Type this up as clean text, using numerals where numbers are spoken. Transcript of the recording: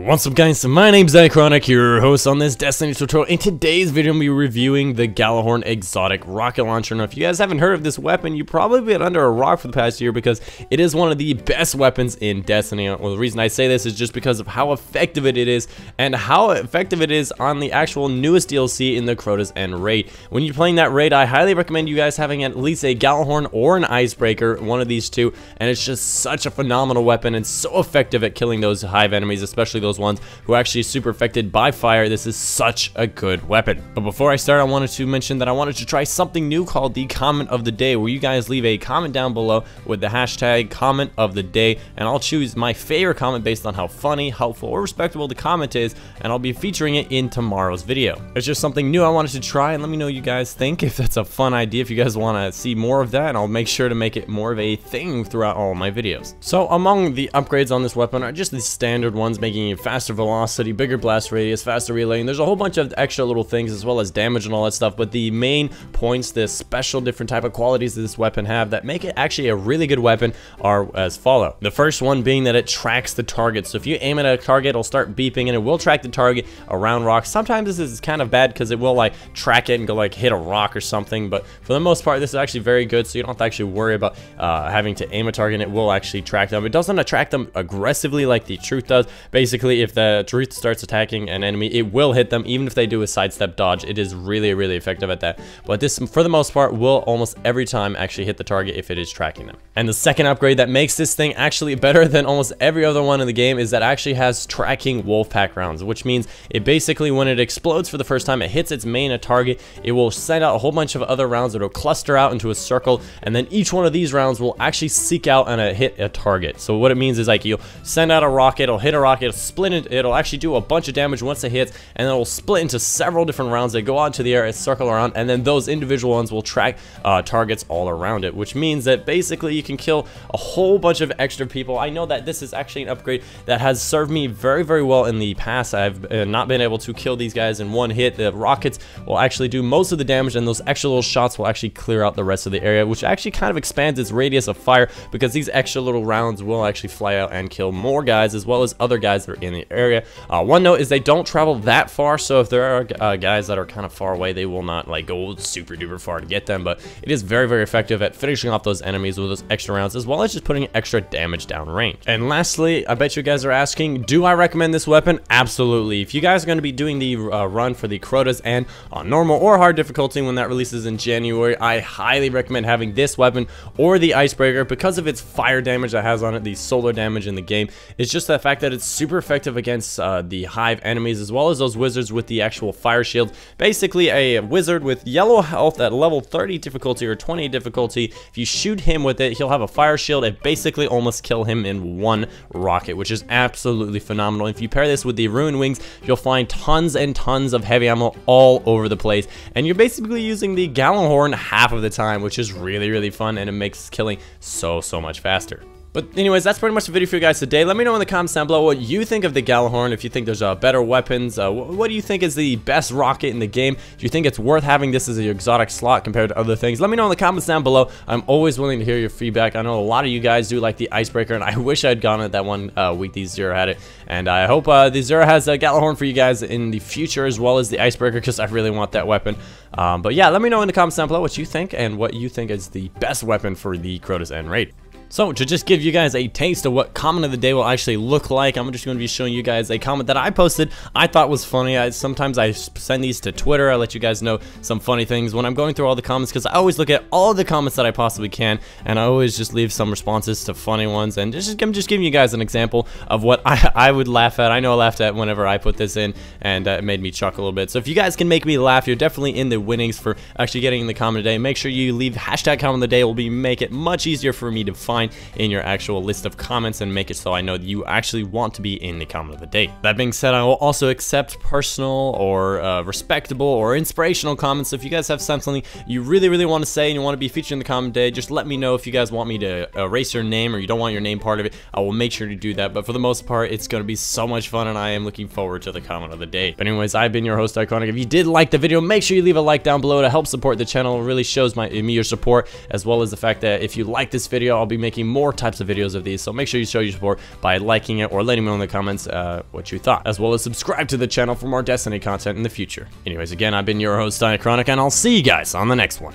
What's up guys, my name's Gjallarhorn, your host on this Destiny tutorial. In today's video, I'm going to be reviewing the Gjallarhorn Exotic Rocket Launcher. Now, if you guys haven't heard of this weapon, you've probably been under a rock for the past year because it is one of the best weapons in Destiny. Well, the reason I say this is just because of how effective it is and how effective it is on the actual newest DLC in the Crota's End raid. When you're playing that raid, I highly recommend you guys having at least a Gjallarhorn or an Icebreaker, one of these two, and it's just such a phenomenal weapon and so effective at killing those hive enemies, especially those ones who are actually super affected by fire. This is such a good weapon. But before I start, I wanted to mention that I wanted to try something new called the comment of the day, where you guys leave a comment down below with the hashtag comment of the day, and I'll choose my favorite comment based on how funny, helpful, or respectable the comment is, and I'll be featuring it in tomorrow's video. It's just something new I wanted to try, and let me know what you guys think, if that's a fun idea, if you guys want to see more of that, and I'll make sure to make it more of a thing throughout all my videos. So among the upgrades on this weapon are just the standard ones, making it faster velocity, bigger blast radius, faster relaying. There's a whole bunch of extra little things as well as damage and all that stuff, but the main points, the special different type of qualities that this weapon have that make it actually a really good weapon are as follow. The first one being that it tracks the target. So if you aim at a target, it'll start beeping and it will track the target around rocks. Sometimes this is kind of bad because it will like track it and go like hit a rock or something, but for the most part this is actually very good, so you don't have to actually worry about having to aim a target, and it will actually track them. It doesn't attract them aggressively like the Truth does. Basically, if the Truth starts attacking an enemy, it will hit them even if they do a sidestep dodge. It is really effective at that, but this for the most part will almost every time actually hit the target if it is tracking them. And the second upgrade that makes this thing actually better than almost every other one in the game is that it actually has tracking Wolfpack rounds, which means it basically, when it explodes for the first time, it hits its main target, it will send out a whole bunch of other rounds that will cluster out into a circle, and then each one of these rounds will actually seek out and hit a target. So what it means is like you'll send out a rocket, it'll hit a rocket, it'll split it, it'll actually do a bunch of damage once it hits, and then it'll split into several different rounds that go out into the air and circle around, and then those individual ones will track targets all around it, which means that basically you can kill a whole bunch of extra people. I know that this is actually an upgrade that has served me very well in the past. I've not been able to kill these guys in one hit. The rockets will actually do most of the damage, and those extra little shots will actually clear out the rest of the area, which actually kind of expands its radius of fire because these extra little rounds will actually fly out and kill more guys as well as other guys that are in the area. One note is they don't travel that far, so if there are guys that are kind of far away, they will not like go super duper far to get them, but it is very effective at finishing off those enemies with those extra rounds as well as just putting extra damage down range. And lastly, I bet you guys are asking, do I recommend this weapon? Absolutely. If you guys are going to be doing the run for the Crota's End on normal or hard difficulty when that releases in January, I highly recommend having this weapon or the Icebreaker because of its fire damage that has on it, the solar damage in the game. It's just the fact that it's super effective against the hive enemies as well as those wizards with the actual fire shield. Basically, a wizard with yellow health at level 30 difficulty or 20 difficulty, if you shoot him with it, he'll have a fire shield and basically almost kill him in one rocket, which is absolutely phenomenal. If you pair this with the Ruin Wings, you'll find tons and tons of heavy ammo all over the place, and you're basically using the Gjallarhorn half of the time, which is really fun, and it makes killing so much faster. But anyways, that's pretty much the video for you guys today. Let me know in the comments down below what you think of the Gjallarhorn, if you think there's better weapons. What do you think is the best rocket in the game? Do you think it's worth having this as an exotic slot compared to other things? Let me know in the comments down below. I'm always willing to hear your feedback. I know a lot of you guys do like the Icebreaker, and I wish I'd gone at that one week the Zero had it. And I hope the Zero has a Gjallarhorn for you guys in the future as well as the Icebreaker, because I really want that weapon. But yeah, let me know in the comments down below what you think and what you think is the best weapon for the Crota's End raid. So to just give you guys a taste of what comment of the day will actually look like, I'm just going to be showing you guys a comment that I posted I thought was funny. Sometimes I send these to Twitter. I let you guys know some funny things when I'm going through all the comments, because I always look at all the comments that I possibly can, and I always just leave some responses to funny ones, and I'm just giving you guys an example of what I would laugh at. I know I laughed at whenever I put this in, and it made me chuckle a little bit. So if you guys can make me laugh, you're definitely in the winnings for actually getting in the comment today. Make sure you leave hashtag comment of the day. It will make it much easier for me to find in your actual list of comments and make it so I know that you actually want to be in the comment of the day. That being said, I will also accept personal or respectable or inspirational comments. So if you guys have something you really want to say and you want to be featured in the comment today, just let me know. If you guys want me to erase your name or you don't want your name part of it, I will make sure to do that. But for the most part, it's going to be so much fun, and I am looking forward to the comment of the day. But anyways, I've been your host, Iconic. If you did like the video, make sure you leave a like down below to help support the channel. It really shows me your support, as well as the fact that if you like this video, I'll be making making more types of videos of these, so make sure you show your support by liking it or letting me know in the comments what you thought, as well as subscribe to the channel for more Destiny content in the future. Anyways, again, I've been your host, Diachronic, and I'll see you guys on the next one.